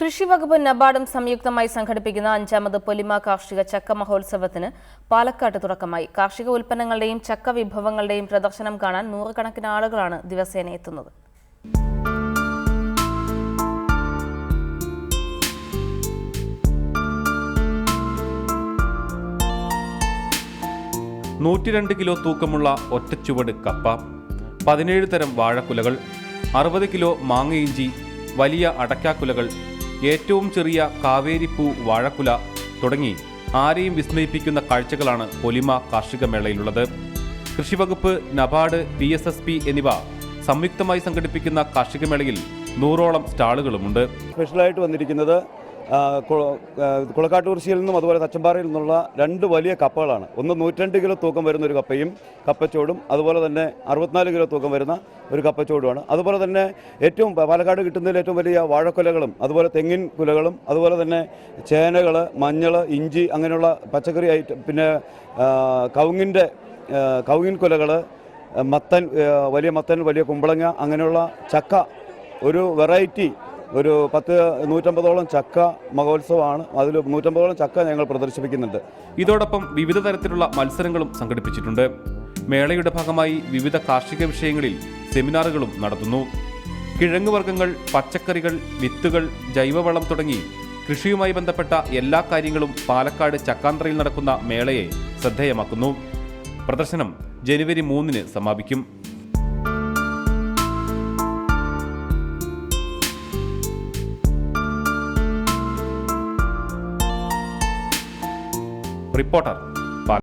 കൃഷി വകുപ്പ് നബാർഡും സംയുക്തമായി സംഘടിപ്പിക്കുന്ന 5ാമത് പൊലിമ കാർഷിക ചക്ക മഹോത്സവത്തിന് പാലക്കാട്ട് തുടക്കമായി. കാർഷിക ഉൽപ്പന്നങ്ങളുടെയും ചക്ക വിഭവങ്ങളുടെയും പ്രദർശനം കാണാൻ നൂറുകണക്കിന് ആളുകളാണ് ദിവസേന എത്തുന്നത്. $102 കിലോ തൂക്കമുള്ള ഒറ്റച്ചുവട് കപ്പ, 17 തരം വാഴക്കുലകൾ, 60 കിലോ മാങ്ങ ഇഞ്ചി, വലിയ അടയ്ക്കാക്കുലകൾ, ഏറ്റവും ചെറിയ കാവേരിപ്പൂ വാഴക്കുല തുടങ്ങി ആരെയും വിസ്മയിപ്പിക്കുന്ന കാഴ്ചകളാണ് പൊലിമ കാർഷിക മേളയിലുള്ളത്. കൃഷിവകുപ്പ്, നബാർഡ്, PSSP എന്നിവ സംയുക്തമായി സംഘടിപ്പിക്കുന്ന കാർഷിക മേളയിൽ 100ഓളം സ്റ്റാളുകളുമുണ്ട്. സ്പെഷ്യലായിട്ട് വന്നിരിക്കുന്നത് കുളക്കാട്ടുകുറിശ്ശിയിൽ നിന്നും അതുപോലെ തച്ചമ്പാറയിൽ നിന്നുള്ള 2 വലിയ കപ്പകളാണ്. ഒന്ന് 102 കിലോ തൂക്കം വരുന്ന ഒരു കപ്പയും കപ്പച്ചോടും, അതുപോലെ തന്നെ 64 കിലോ തൂക്കം വരുന്ന ഒരു കപ്പച്ചോടുമാണ്. അതുപോലെ തന്നെ പാലക്കാട് കിട്ടുന്നതിൽ ഏറ്റവും വലിയ വാഴക്കുലകളും അതുപോലെ തെങ്ങിൻ കുലകളും അതുപോലെ തന്നെ ചേനകൾ, മഞ്ഞൾ, ഇഞ്ചി അങ്ങനെയുള്ള പച്ചക്കറി ഐറ്റം, പിന്നെ കവുങ്ങിൻ കുലകൾ, മത്തൻ, വലിയ കുമ്പളങ്ങ, അങ്ങനെയുള്ള ചക്ക ഒരു വെറൈറ്റി ഒരു 150ഓളം ചക്ക മഹോത്സവമാണ്. അതിൽ 150ഓളം ചക്ക ഞങ്ങൾ പ്രദർശിപ്പിക്കുന്നുണ്ട്. ഇതോടൊപ്പം വിവിധ തരത്തിലുള്ള മത്സരങ്ങളും സംഘടിപ്പിച്ചിട്ടുണ്ട്. മേളയുടെ ഭാഗമായി വിവിധ കാർഷിക വിഷയങ്ങളിൽ സെമിനാറുകളും നടത്തുന്നു. കിഴങ്ങുവർഗ്ഗങ്ങൾ, പച്ചക്കറികൾ, വിത്തുകൾ, ജൈവവളം തുടങ്ങി കൃഷിയുമായി ബന്ധപ്പെട്ട എല്ലാ കാര്യങ്ങളും പാലക്കാട് ചക്കാന്തറയിൽ നടക്കുന്ന മേളയെ ശ്രദ്ധേയമാക്കുന്നു. പ്രദർശനം ജനുവരി 3-ന് സമാപിക്കും. റിപ്പോർട്ടർ